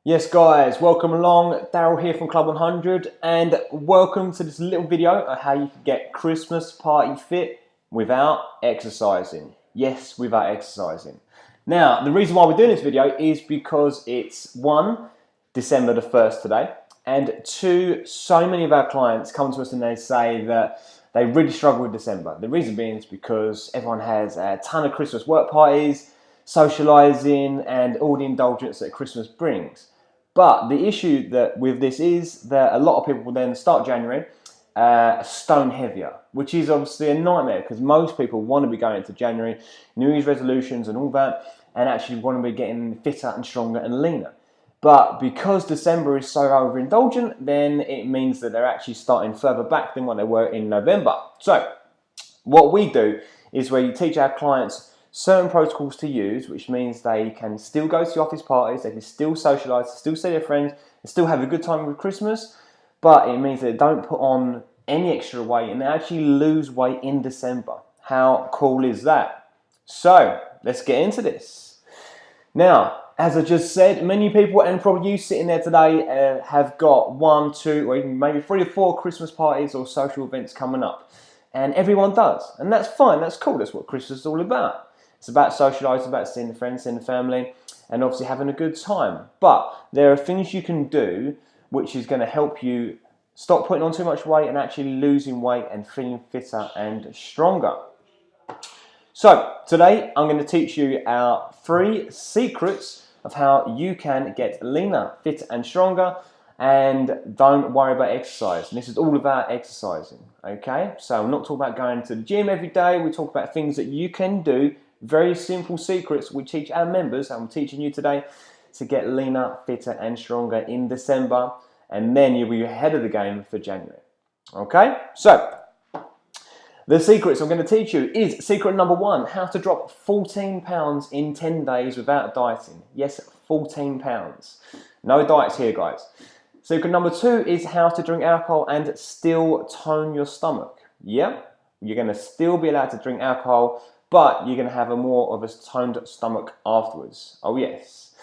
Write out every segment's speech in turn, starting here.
Yes guys, welcome along. Daryl here from Club 100 and welcome to this little video of how you can get Christmas party fit without exercising. Yes, without exercising. Now, the reason why we're doing this video is because it's one, December the 1st today, and two, so many of our clients come to us and they say that they really struggle with December. The reason being is because everyone has a ton of Christmas work parties, socialising and all the indulgence that Christmas brings. But the issue with this is that a lot of people will then start January stone heavier, which is obviously a nightmare because most people want to be going into January, New Year's resolutions and all that, and actually want to be getting fitter and stronger and leaner. But because December is so overindulgent, then it means that they're actually starting further back than what they were in November. So what we do is where you teach our clients certain protocols to use, which means they can still go to office parties, they can still socialise, still see their friends, and still have a good time with Christmas, but it means that they don't put on any extra weight and they actually lose weight in December. How cool is that? So, let's get into this. Now, as I just said, many people, and probably you sitting there today, have got 1, 2, or even maybe 3 or 4 Christmas parties or social events coming up. And everyone does. And that's fine, that's cool, that's what Christmas is all about. It's about socialising, about seeing the friends, seeing the family, and obviously having a good time. But there are things you can do which is going to help you stop putting on too much weight and actually losing weight and feeling fitter and stronger. So today I'm going to teach you our 3 secrets of how you can get leaner, fitter and stronger, and don't worry about exercise. And this is all about exercising, okay? So I'm not talking about going to the gym every day. We talk about things that you can do. Very simple secrets we teach our members, and I'm teaching you today, to get leaner, fitter and stronger in December, and then you'll be ahead of the game for January. Okay, so the secrets I'm going to teach you is secret number 1, how to drop 14 pounds in 10 days without dieting. Yes, 14 pounds. No diets here, guys. Secret number 2 is how to drink alcohol and still tone your stomach. Yeah, you're going to still be allowed to drink alcohol, but you're going to have a more of a toned stomach afterwards. Oh yes.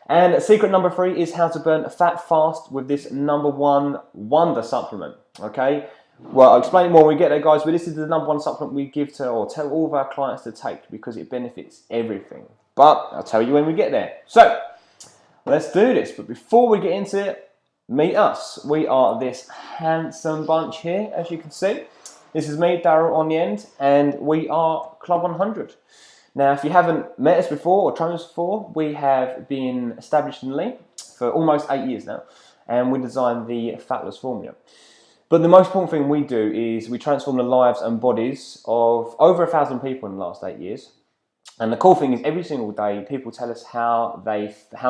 And secret number 3 is how to burn fat fast with this #1 wonder supplement. Okay. Well, I'll explain it more when we get there, guys, but this is the #1 supplement we give to, or tell all of our clients to take, because it benefits everything. But I'll tell you when we get there. So let's do this. But before we get into it, meet us. We are this handsome bunch here, as you can see. This is me, Daryl, on the end, and we are Club 100. Now, if you haven't met us before or trained us before, we have been established in Leigh for almost 8 years now, and we designed the Fat Loss Formula. But the most important thing we do is we transform the lives and bodies of over 1,000 people in the last 8 years. And the cool thing is, every single day, people tell us how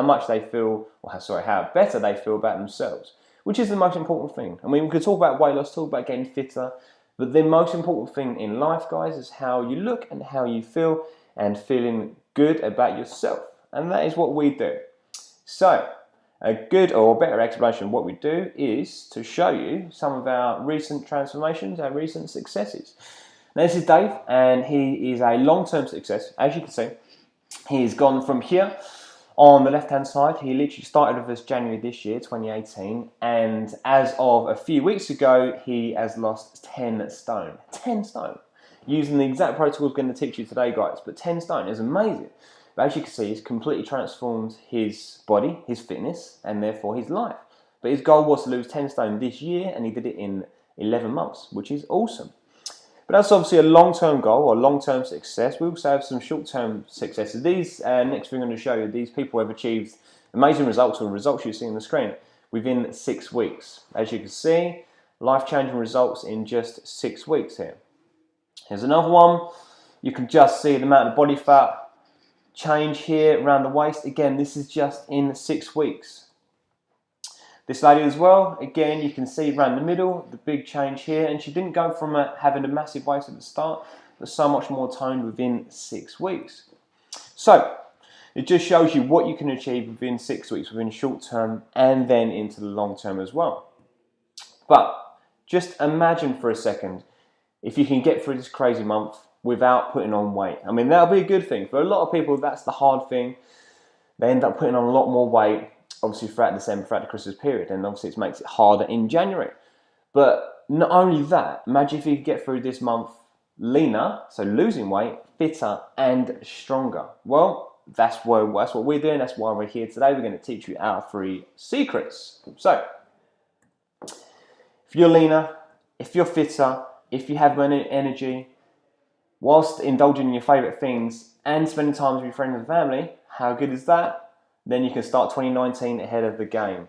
much they feel, how better they feel about themselves, which is the most important thing. I mean, we could talk about weight loss, talk about getting fitter, but the most important thing in life, guys, is how you look and how you feel, and feeling good about yourself. And that is what we do. So, a good or better explanation of what we do is to show you some of our recent transformations, our recent successes. Now, this is Dave, and he is a long-term success. As you can see, he's gone from here on the left-hand side. He literally started with us January this year, 2018, and as of a few weeks ago, he has lost 10 stone. 10 stone. Using the exact protocols I'm going to teach you today, guys, but 10 stone is amazing. But as you can see, he's completely transformed his body, his fitness, and therefore his life. But his goal was to lose 10 stone this year, and he did it in 11 months, which is awesome. But that's obviously a long-term goal or long-term success. We also have some short-term successes. These next thing I'm going to show you, these people have achieved amazing results, or results you see on the screen, within 6 weeks. As you can see, life-changing results in just 6 weeks here. Here's another one. You can just see the amount of body fat change here around the waist. Again, this is just in 6 weeks. This lady as well, again, you can see around the middle, the big change here, and she didn't go from having a massive waist at the start, but so much more toned within 6 weeks. So, it just shows you what you can achieve within 6 weeks, within short term, and then into the long term as well. But, just imagine for a second, if you can get through this crazy month without putting on weight. I mean, that'll be a good thing. For a lot of people, that's the hard thing. They end up putting on a lot more weight, obviously throughout December, throughout the Christmas period, and obviously it makes it harder in January. But not only that, imagine if you could get through this month leaner, so losing weight, fitter and stronger. Well, that's what we're doing. That's why we're here today. We're going to teach you our 3 secrets. So, if you're leaner, if you're fitter, if you have more energy, whilst indulging in your favourite things and spending time with your friends and family, how good is that? Then you can start 2019 ahead of the game.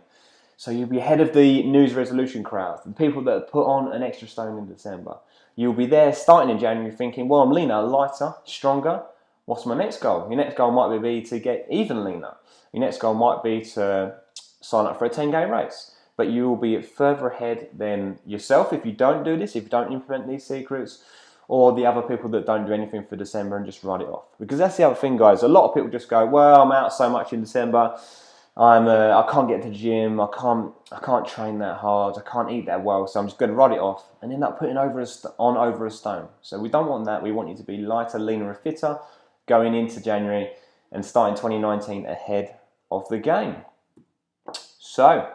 So you'll be ahead of the news resolution crowd, the people that put on an extra stone in December. You'll be there starting in January thinking, well, I'm leaner, lighter, stronger. What's my next goal? Your next goal might be to get even leaner. Your next goal might be to sign up for a 10K race. But you will be further ahead than yourself if you don't do this, if you don't implement these secrets, or the other people that don't do anything for December and just write it off. Because that's the other thing, guys. A lot of people just go, well, I'm out so much in December. I can't get to the gym. I can't train that hard. I can't eat that well. So I'm just going to write it off and end up putting over a stone. So we don't want that. We want you to be lighter, leaner, and fitter going into January and starting 2019 ahead of the game. So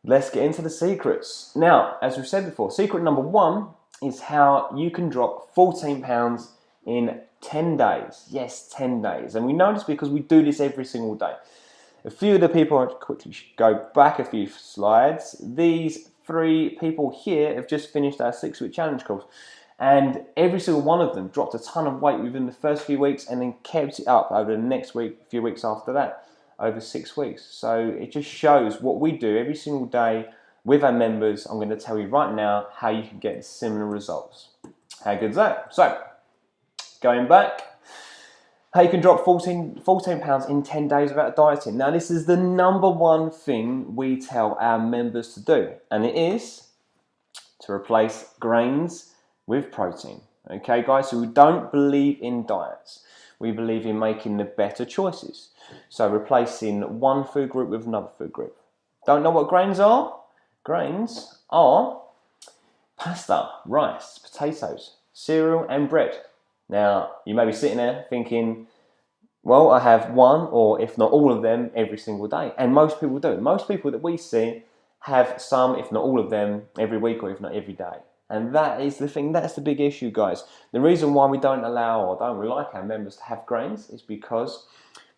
let's get into the secrets. Now, as we've said before, secret number 1 is how you can drop 14 pounds in 10 days. Yes, 10 days. And we know this because we do this every single day. A few of the people, I'll quickly go back a few slides. These 3 people here have just finished our 6-week challenge course. And every single one of them dropped a ton of weight within the first few weeks and then kept it up over the next few weeks after that, over 6 weeks. So it just shows what we do every single day with our members. I'm going to tell you right now how you can get similar results. How good is that? So, going back, how you can drop 14 pounds in 10 days without dieting. Now, this is the number 1 thing we tell our members to do, and it is to replace grains with protein. Okay, guys, so we don't believe in diets. We believe in making the better choices. So replacing one food group with another food group. Don't know what grains are? Grains are pasta, rice, potatoes, cereal and bread. Now, you may be sitting there thinking, well, I have one or if not all of them every single day. And most people do. Most people that we see have some, if not all of them, every week or if not every day. And that is the thing, that's the big issue, guys. The reason why we don't allow or don't like our members to have grains is because,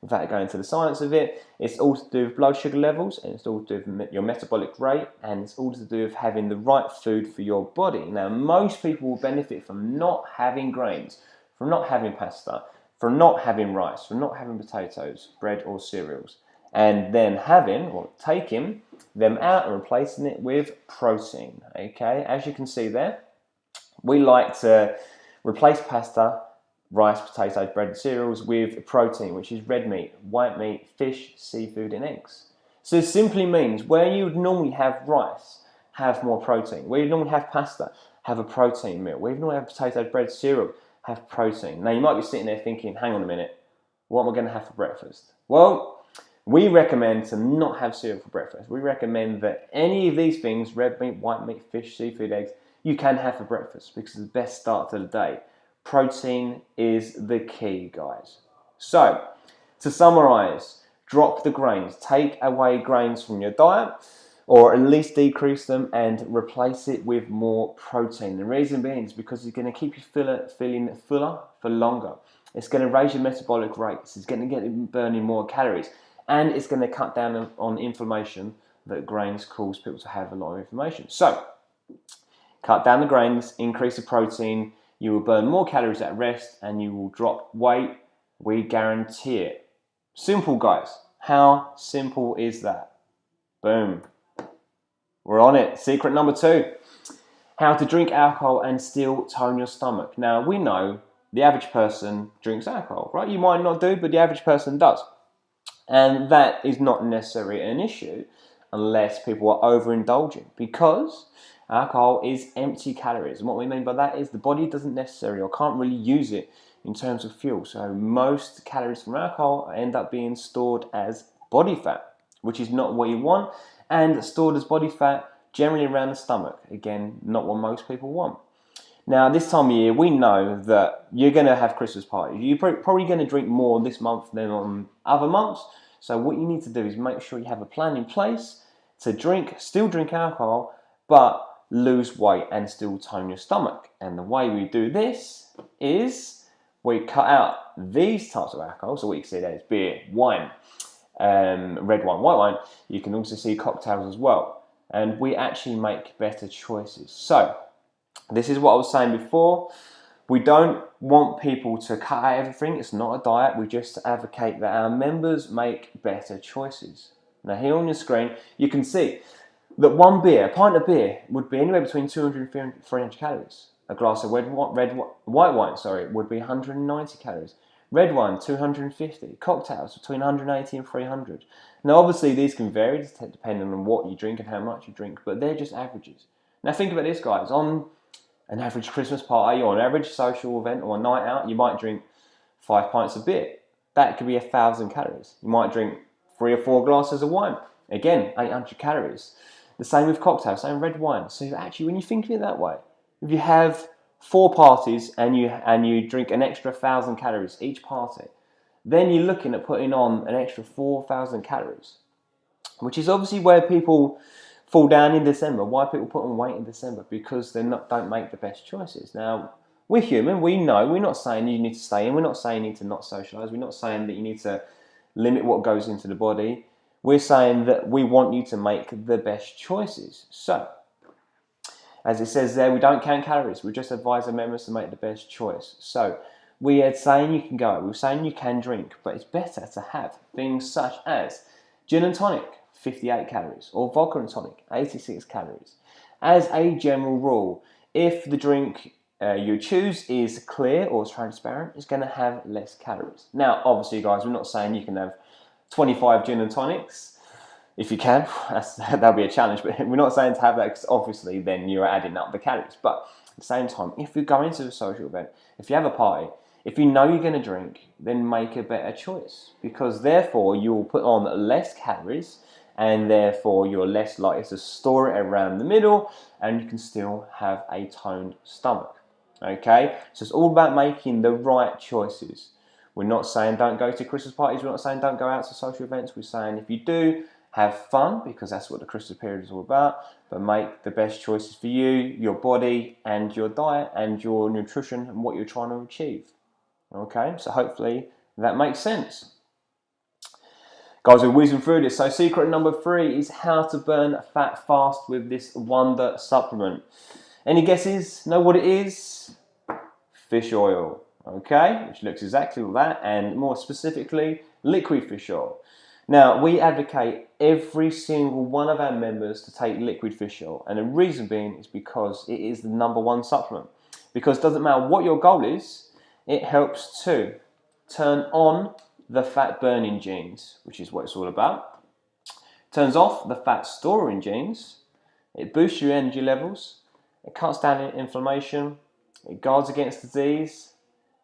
without going into the science of it, it's all to do with blood sugar levels, and it's all to do with your metabolic rate, and it's all to do with having the right food for your body. Now, most people will benefit from not having grains, from not having pasta, from not having rice, from not having potatoes, bread or cereals, and then having or taking them out and replacing it with protein. Okay, as you can see there, we like to replace pasta, rice, potatoes, bread and cereals with protein, which is red meat, white meat, fish, seafood and eggs. So it simply means where you would normally have rice, have more protein. Where you normally have pasta, have a protein meal. Where you normally have potatoes, bread, cereal, have protein. Now you might be sitting there thinking, hang on a minute, what am I going to have for breakfast? Well, we recommend to not have cereal for breakfast. We recommend that any of these things, red meat, white meat, fish, seafood, eggs, you can have for breakfast because it's the best start to the day. Protein is the key, guys. So, to summarize, drop the grains. Take away grains from your diet, or at least decrease them and replace it with more protein. The reason being is because it's going to keep you feeling fuller for longer. It's going to raise your metabolic rates. It's going to get you burning more calories. And it's going to cut down on inflammation that grains cause people to have a lot of inflammation. So, cut down the grains, increase the protein, you will burn more calories at rest and you will drop weight. We guarantee it. Simple, guys. How simple is that? Boom. We're on it. Secret number 2. How to drink alcohol and still tone your stomach. Now, we know the average person drinks alcohol, right? You might not do, but the average person does. And that is not necessarily an issue unless people are overindulging, because alcohol is empty calories. And what we mean by that is the body doesn't necessarily or can't really use it in terms of fuel. So most calories from alcohol end up being stored as body fat, which is not what you want, and stored as body fat generally around the stomach. Again, not what most people want. Now, this time of year, we know that you're going to have Christmas parties. You're probably going to drink more this month than on other months. So what you need to do is make sure you have a plan in place to still drink alcohol, but lose weight and still tone your stomach. And the way we do this is we cut out these types of alcohol. So what you can see there is beer, wine, red wine, white wine. You can also see cocktails as well. And we actually make better choices. So this is what I was saying before. We don't want people to cut out everything. It's not a diet. We just advocate that our members make better choices. Now here on your screen, you can see that a pint of beer would be anywhere between 200 and 300 calories. A glass of white wine, would be 190 calories. Red wine, 250. Cocktails, between 180 and 300. Now obviously these can vary depending on what you drink and how much you drink, but they're just averages. Now think about this, guys. On an average Christmas party or an average social event or a night out, you might drink 5 pints of beer. That could be 1,000 calories. You might drink 3 or 4 glasses of wine. Again, 800 calories. The same with cocktails, same red wine. So actually, when you think of it that way, if you have 4 parties and you drink an extra 1,000 calories each party, then you're looking at putting on an extra 4,000 calories, which is obviously where people fall down in December. Why people put on weight in December? Because they don't make the best choices. Now, we're human, we know. We're not saying you need to stay in. We're not saying you need to not socialise. We're not saying that you need to limit what goes into the body. We're saying that we want you to make the best choices. So, as it says there, we don't count calories. We just advise our members to make the best choice. So, we are saying you can go. We're saying you can drink, but it's better to have things such as gin and tonic, 58 calories, or vodka and tonic, 86 calories. As a general rule, if the drink you choose is clear or transparent, it's going to have less calories. Now, obviously, guys, we're not saying you can have 25 gin and tonics. If you can, that'll be a challenge, but we're not saying to have that because obviously then you're adding up the calories. But at the same time, if you're going to a social event, if you have a party, if you know you're going to drink, then make a better choice, because therefore you'll put on less calories and therefore you're less likely to store it around the middle and you can still have a toned stomach. Okay, so it's all about making the right choices. We're not saying don't go to Christmas parties, we're not saying don't go out to social events, we're saying if you do, have fun, because that's what the Christmas period is all about, but make the best choices for you, your body and your diet and your nutrition and what you're trying to achieve. Okay, so hopefully that makes sense. Guys, we're whizzing through this. So secret number 3 is how to burn fat fast with this wonder supplement. Any guesses? Know what it is? Fish oil, okay, which looks exactly like that, and more specifically, liquid fish oil. Now, we advocate every single one of our members to take liquid fish oil, and the reason being is because it is the #1 supplement. Because it doesn't matter what your goal is, it helps to turn on the fat burning genes, which is what it's all about. Turns off the fat storing genes. It boosts your energy levels. It cuts down inflammation. It guards against disease.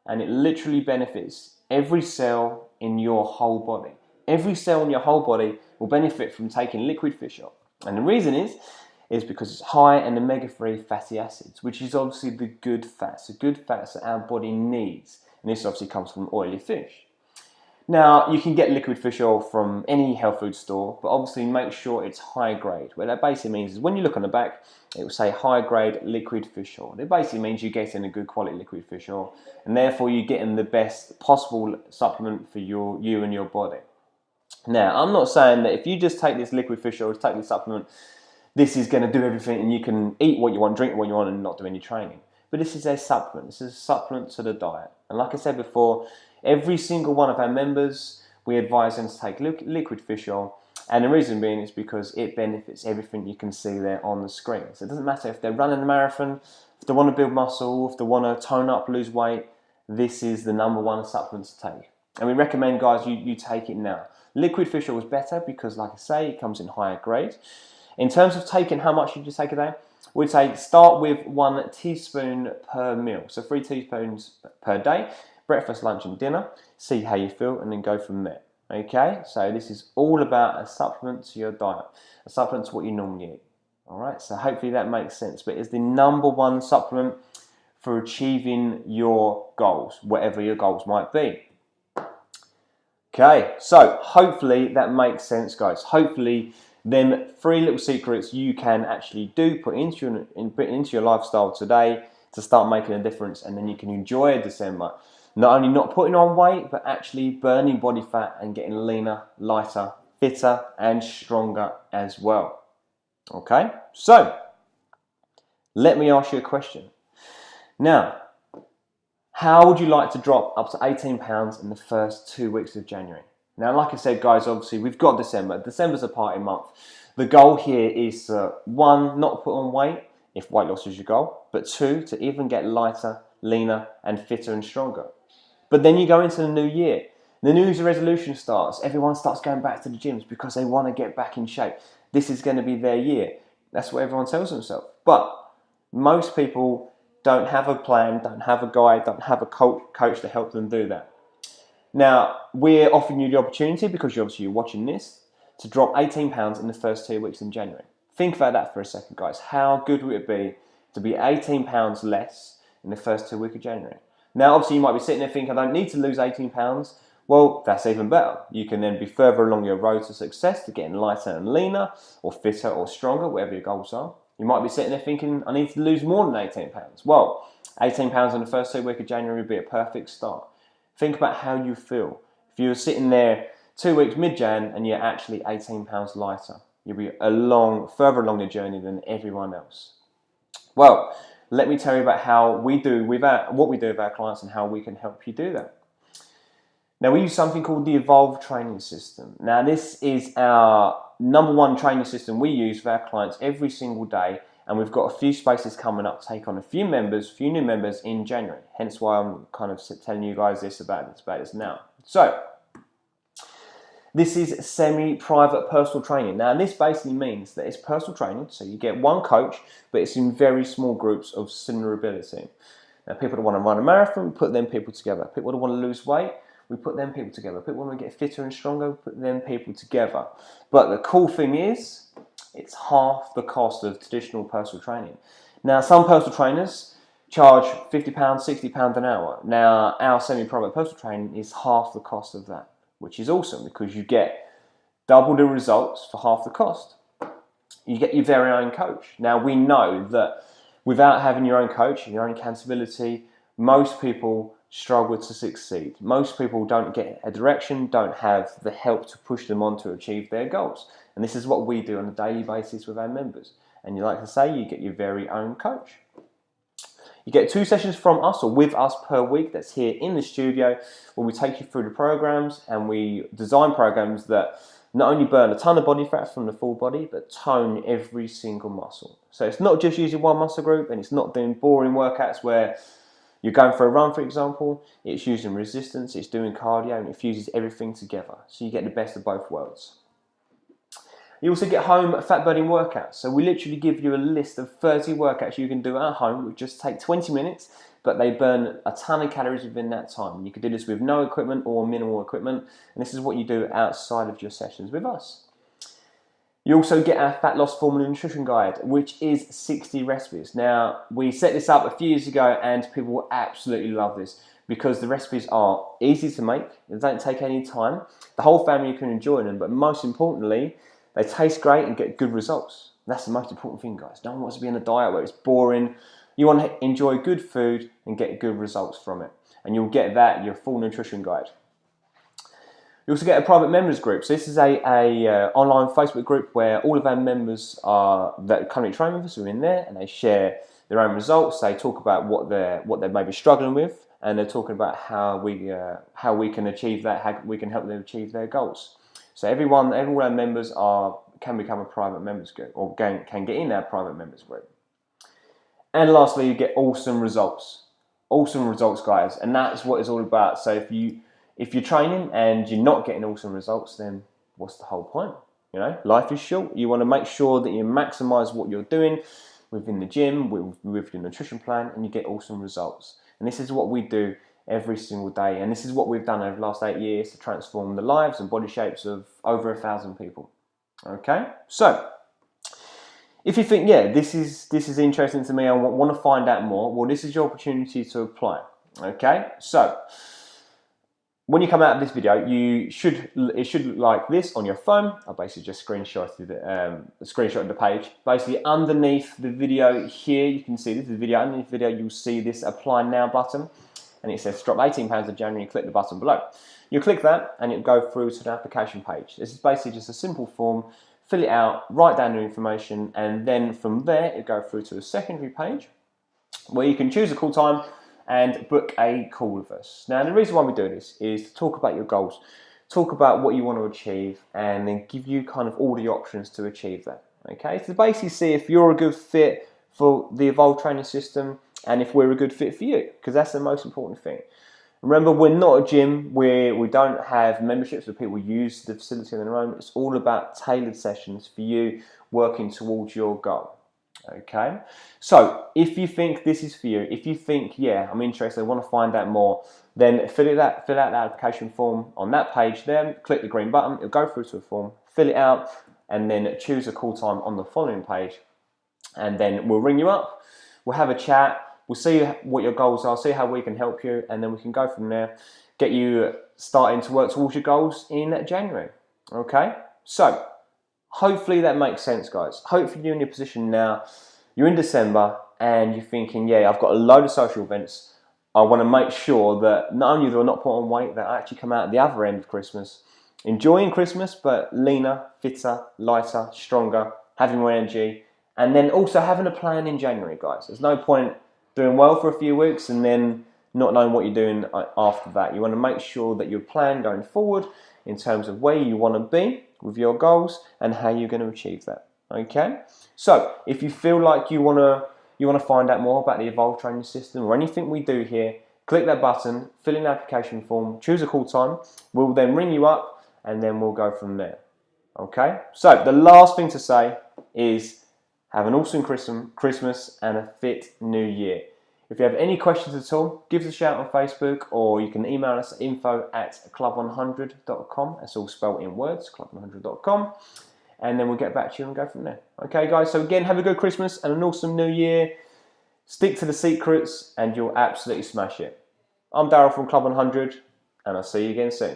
And it literally benefits every cell in your whole body. Every cell in your whole body will benefit from taking liquid fish oil. And the reason is because it's high in omega-3 fatty acids, which is obviously the good fats that our body needs. And this obviously comes from oily fish. Now, you can get liquid fish oil from any health food store, but obviously make sure it's high grade. What that basically means is when you look on the back, it will say high grade liquid fish oil. It basically means you're getting a good quality liquid fish oil, and therefore you're getting the best possible supplement for you and your body. Now, I'm not saying that if you just take this liquid fish oil, take this supplement, this is going to do everything and you can eat what you want, drink what you want and not do any training. But this is a supplement. This is a supplement to the diet. And like I said before, every single one of our members, we advise them to take liquid fish oil. And the reason being is because it benefits everything you can see there on the screen. So it doesn't matter if they're running a marathon, if they want to build muscle, if they want to tone up, lose weight, this is the #1 supplement to take. And we recommend, guys, you take it now. Liquid fish oil is better because, like I say, it comes in higher grade. In terms of taking how much you just take a day, we'd say start with 1 teaspoon per meal. So 3 teaspoons per day, breakfast, lunch and dinner. See how you feel and then go from there. Okay, so this is all about a supplement to your diet, a supplement to what you normally eat. All right, so hopefully that makes sense. But it's the #1 supplement for achieving your goals, whatever your goals might be. Okay, so hopefully that makes sense, guys. Hopefully them 3 little secrets you can actually put into your lifestyle today to start making a difference, and then you can enjoy December. Not only not putting on weight, but actually burning body fat and getting leaner, lighter, fitter, and stronger as well. Okay, so let me ask you a question. Now, how would you like to drop up to 18 pounds in the first 2 weeks of January? Now, like I said, guys, obviously we've got December. December's a party month. The goal here is 1, not put on weight if weight loss is your goal, but 2, to even get lighter, leaner, and fitter and stronger. But then you go into the new year. The New Year's resolution starts. Everyone starts going back to the gyms because they want to get back in shape. This is going to be their year. That's what everyone tells themselves. But most people don't have a plan, don't have a guide, don't have a coach to help them do that. Now, we're offering you the opportunity, because you're watching this, to drop 18 pounds in the first 2 weeks in January. Think about that for a second, guys. How good would it be to be 18 pounds less in the first 2 weeks of January? Now, obviously, you might be sitting there thinking, I don't need to lose 18 pounds. Well, that's even better. You can then be further along your road to success, to getting lighter and leaner, or fitter or stronger, whatever your goals are. You might be sitting there thinking, I need to lose more than 18 pounds. Well, 18 pounds in the first 2 weeks of January would be a perfect start. Think about how you feel. If you were sitting there 2 weeks mid-Jan and you're actually 18 pounds lighter, you'll be further along the journey than everyone else. Well, let me tell you about what we do with our clients and how we can help you do that. Now, we use something called the Evolve training system. Now, this is our #1 training system we use for our clients every single day, and we've got a few spaces coming up to take on a few new members in January. Hence why I'm kind of telling you guys about this now. So, this is semi-private personal training. Now, this basically means that it's personal training, so you get one coach, but it's in very small groups of similar ability. Now, people that want to run a marathon, we put them people together. People that want to lose weight, we put them people together. People want to get fitter and stronger, we put them people together. But the cool thing is, it's half the cost of traditional personal training. Now, some personal trainers charge £50, £60 an hour. Now, our semi-private personal training is half the cost of that, which is awesome because you get double the results for half the cost. You get your very own coach. Now, we know that without having your own coach and your own accountability, most people struggle to succeed. Most people don't get a direction, don't have the help to push them on to achieve their goals. And this is what we do on a daily basis with our members. And you like to say, you get your very own coach. You get 2 sessions from us or with us per week that's here in the studio, where we take you through the programs, and we design programs that not only burn a ton of body fat from the full body, but tone every single muscle. So it's not just using one muscle group, and it's not doing boring workouts where you're going for a run, for example. It's using resistance, it's doing cardio, and it fuses everything together. So you get the best of both worlds. You also get home fat burning workouts. So we literally give you a list of 30 workouts you can do at home, which just take 20 minutes, but they burn a ton of calories within that time. You can do this with no equipment or minimal equipment, and this is what you do outside of your sessions with us. You also get our Fat Loss Formula Nutrition Guide, which is 60 recipes. Now, we set this up a few years ago, and people will absolutely love this because the recipes are easy to make, they don't take any time, the whole family can enjoy them, but most importantly, they taste great and get good results. That's the most important thing, guys. No one wants to be on a diet where it's boring. You want to enjoy good food and get good results from it. And you'll get that in your full nutrition guide. You also get a private members group. So this is a online Facebook group where all of our members that currently train with us are in there, and they share their own results. They talk about what they may be struggling with, and they're talking about how we can achieve that, how we can help them achieve their goals. So all our members can become a private members group, or can get in our private members group. And lastly, you get awesome results. Awesome results, guys, and that's what it's all about. So if you're training and you're not getting awesome results, then what's the whole point? You know, life is short. You want to make sure that you maximize what you're doing within the gym, with your nutrition plan, and you get awesome results. And this is what we do every single day, and this is what we've done over the last 8 years to transform the lives and body shapes of over 1,000 people. Okay, so if you think, yeah, this is interesting to me, I want to find out more, well, this is your opportunity to apply. Okay, so when you come out of this video, it should look like this on your phone. I basically just screenshotted the page. Basically, underneath the video here, you can see this is the video. Underneath the video, you'll see this Apply Now button, and it says drop £18 in January. Click the button below. You click that, and it'll go through to the application page. This is basically just a simple form. Fill it out, write down your information, and then from there, it'll go through to a secondary page where you can choose a call time and book a call with us. Now, the reason why we do this is to talk about your goals, talk about what you want to achieve, and then give you kind of all the options to achieve that. Okay, so basically see if you're a good fit for the Evolve training system and if we're a good fit for you, because that's the most important thing. Remember, we're not a gym where we don't have memberships where people use the facility on their own. It's all about tailored sessions for you working towards your goal. Okay, so if you think this is for you, if you think, yeah, I'm interested, I want to find out more, then fill out the application form on that page there, click the green button, it'll go through to a form, fill it out, and then choose a call time on the following page, and then we'll ring you up, we'll have a chat, we'll see what your goals are, see how we can help you, and then we can go from there, get you starting to work towards your goals in January. Okay, so hopefully that makes sense, guys. Hopefully you're in your position now, you're in December, and you're thinking, yeah, I've got a load of social events. I want to make sure that not only do I not put on weight, that I actually come out at the other end of Christmas, enjoying Christmas, but leaner, fitter, lighter, stronger, having more energy, and then also having a plan in January, guys. There's no point doing well for a few weeks and then not knowing what you're doing after that. You want to make sure that your plan going forward in terms of where you want to be with your goals and how you're going to achieve that. Okay, so if you feel like you want to find out more about the Evolve training system or anything we do here, click that button, fill in the application form, choose a call time. We'll then ring you up and then we'll go from there. Okay, so the last thing to say is have an awesome Christmas and a fit new year. If you have any questions at all, give us a shout on Facebook, or you can email us at info@club100.com. That's all spelled in words, club100.com. And then we'll get back to you and go from there. Okay, guys, so again, have a good Christmas and an awesome new year. Stick to the secrets and you'll absolutely smash it. I'm Daryl from Club 100, and I'll see you again soon.